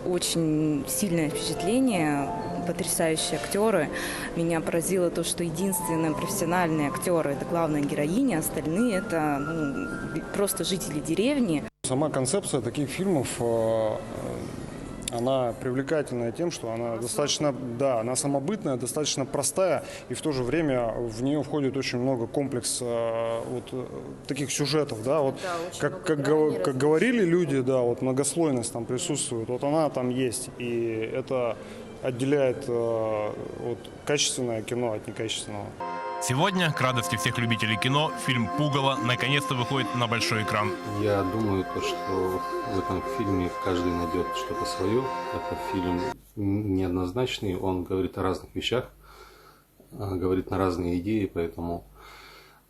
Очень сильное впечатление, потрясающие актеры. Меня поразило то, что единственные профессиональные актеры – это главная героиня, остальные – это просто жители деревни. Сама концепция таких фильмов, она привлекательная тем, что она достаточно, да, она самобытная, достаточно простая, и в то же время в нее входит очень много комплекс вот таких сюжетов, да, вот да, как говорили люди, да, вот многослойность там присутствует, вот она там есть, и это отделяет вот качественное кино от некачественного. Сегодня, к радости всех любителей кино, фильм «Пугало» наконец-то выходит на большой экран. Я думаю, что в этом фильме каждый найдет что-то свое. Это фильм неоднозначный, он говорит о разных вещах, говорит на разные идеи, поэтому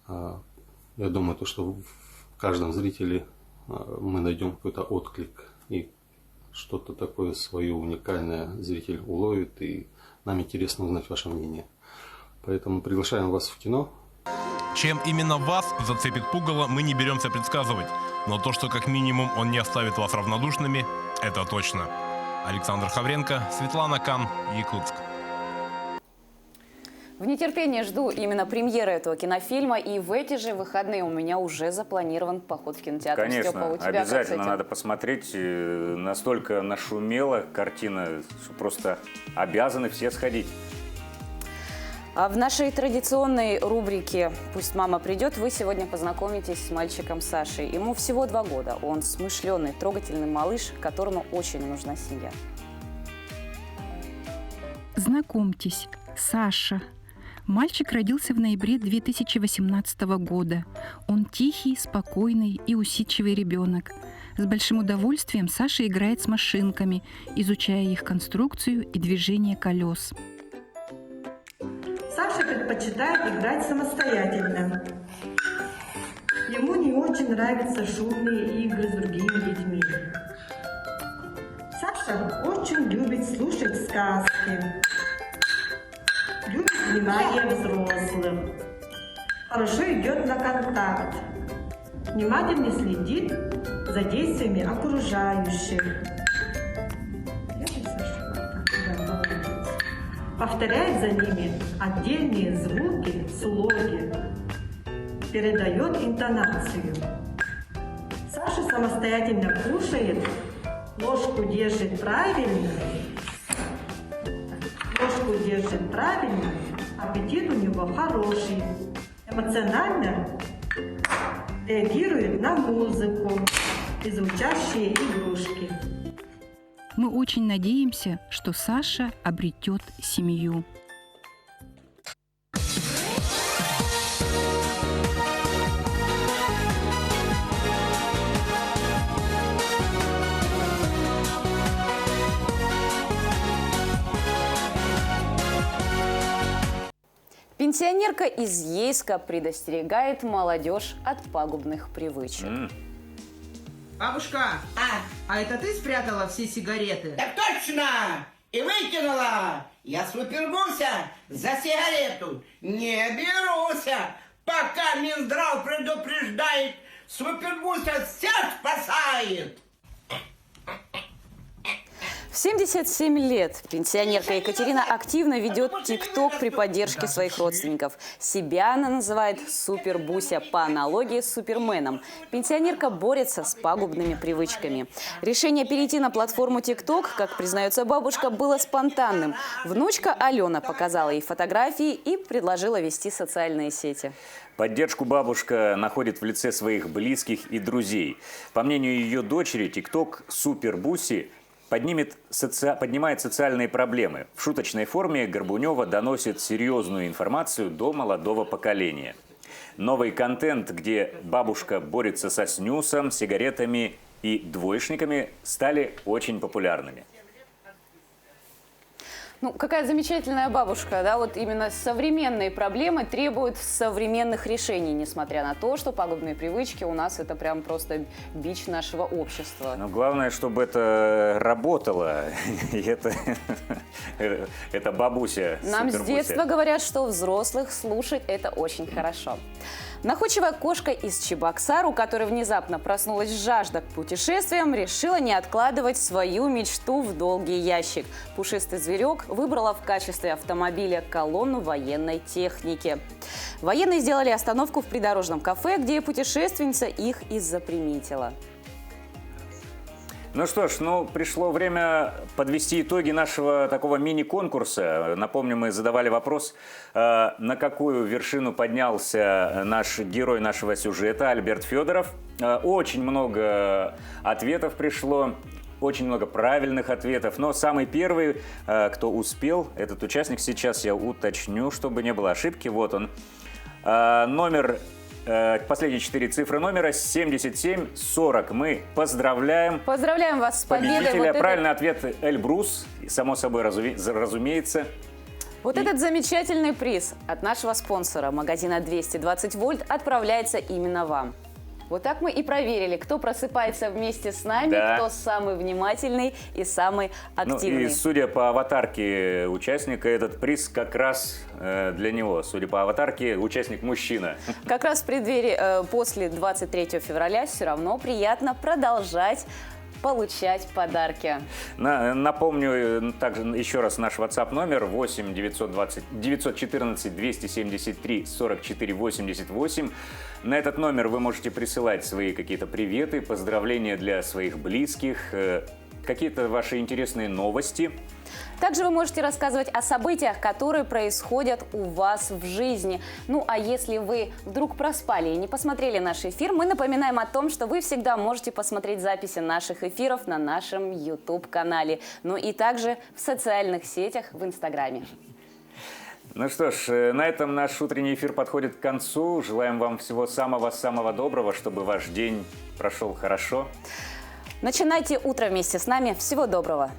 я думаю, что в каждом зрителе мы найдем какой-то отклик и что-то такое свое уникальное зритель уловит, и нам интересно узнать ваше мнение. Поэтому приглашаем вас в кино. Чем именно вас зацепит «Пугало», мы не беремся предсказывать. Но то, что как минимум он не оставит вас равнодушными, это точно. Александр Хавренко, Светлана Кан, Якутск. В нетерпении жду именно премьеры этого кинофильма, и в эти же выходные у меня уже запланирован поход в кинотеатр. Конечно, Степа, у тебя обязательно надо посмотреть. Настолько нашумела картина, что просто обязаны все сходить. А в нашей традиционной рубрике «Пусть мама придет» вы сегодня познакомитесь с мальчиком Сашей. Ему всего 2 года. Он смышленый, трогательный малыш, которому очень нужна семья. Знакомьтесь, Саша. Мальчик родился в ноябре 2018 года. Он тихий, спокойный и усидчивый ребенок. С большим удовольствием Саша играет с машинками, изучая их конструкцию и движение колес. Саша предпочитает играть самостоятельно. Ему не очень нравятся шумные игры с другими детьми. Саша очень любит слушать сказки, любит внимание взрослым, хорошо идет на контакт, внимательно следит за действиями окружающих. Повторяет за ними отдельные звуки, слоги, передает интонацию. Саша самостоятельно кушает, ложку держит правильно, аппетит у него хороший, эмоционально реагирует на музыку и звучащие игрушки. Мы очень надеемся, что Саша обретет семью. Пенсионерка из Ейска предостерегает молодежь от пагубных привычек. Бабушка, а это ты спрятала все сигареты? Так точно! И выкинула! Я Супергуся за сигарету не беруся! Пока Минздрав предупреждает, Супергуся всех спасает! В 77 лет пенсионерка Екатерина активно ведет ТикТок при поддержке своих родственников. Себя она называет Супер Буся по аналогии с Суперменом. Пенсионерка борется с пагубными привычками. Решение перейти на платформу ТикТок, как признается бабушка, было спонтанным. Внучка Алена показала ей фотографии и предложила вести социальные сети. Поддержку бабушка находит в лице своих близких и друзей. По мнению ее дочери, ТикТок Супер Буси поднимает социальные проблемы. В шуточной форме Горбунева доносит серьезную информацию до молодого поколения. Новый контент, где бабушка борется со снюсом, сигаретами и двоечниками, стали очень популярными. Ну, какая замечательная бабушка, да, вот именно современные проблемы требуют современных решений, несмотря на то, что пагубные привычки у нас это прям просто бич нашего общества. Но главное, чтобы это работало, и это бабуся. Нам с детства говорят, что взрослых слушать это очень хорошо. Находчивая кошка из Чебоксар, у которой внезапно проснулась жажда к путешествиям, решила не откладывать свою мечту в долгий ящик. Пушистый зверек выбрала в качестве автомобиля колонну военной техники. Военные сделали остановку в придорожном кафе, где путешественница их и заприметила. Ну что ж, пришло время подвести итоги нашего такого мини-конкурса. Напомню, мы задавали вопрос, на какую вершину поднялся наш герой нашего сюжета Альберт Федоров. Очень много ответов пришло, очень много правильных ответов. Но самый первый, кто успел, этот участник, сейчас я уточню, чтобы не было ошибки. Вот он. Номер... Последние 4 цифры номера 7740. Мы поздравляем. Поздравляем вас с победой. Победителя. Правильный ответ Эльбрус, само собой разумеется. Вот этот замечательный приз от нашего спонсора магазина 220 вольт отправляется именно вам. Вот так мы и проверили, кто просыпается вместе с нами, да. Кто самый внимательный и самый активный. И судя по аватарке участника, этот приз как раз для него. Судя по аватарке, участник мужчина. Как раз в преддверии после 23 февраля все равно приятно продолжать получать подарки. Напомню также еще раз наш WhatsApp номер 8 914 273 44 88. На этот номер вы можете присылать свои какие-то приветы, поздравления для своих близких, какие-то ваши интересные новости. Также вы можете рассказывать о событиях, которые происходят у вас в жизни. Ну а если вы вдруг проспали и не посмотрели наш эфир, мы напоминаем о том, что вы всегда можете посмотреть записи наших эфиров на нашем YouTube-канале. Ну и также в социальных сетях в Инстаграме. Ну что ж, на этом наш утренний эфир подходит к концу. Желаем вам всего самого-самого доброго, чтобы ваш день прошел хорошо. Начинайте утро вместе с нами. Всего доброго!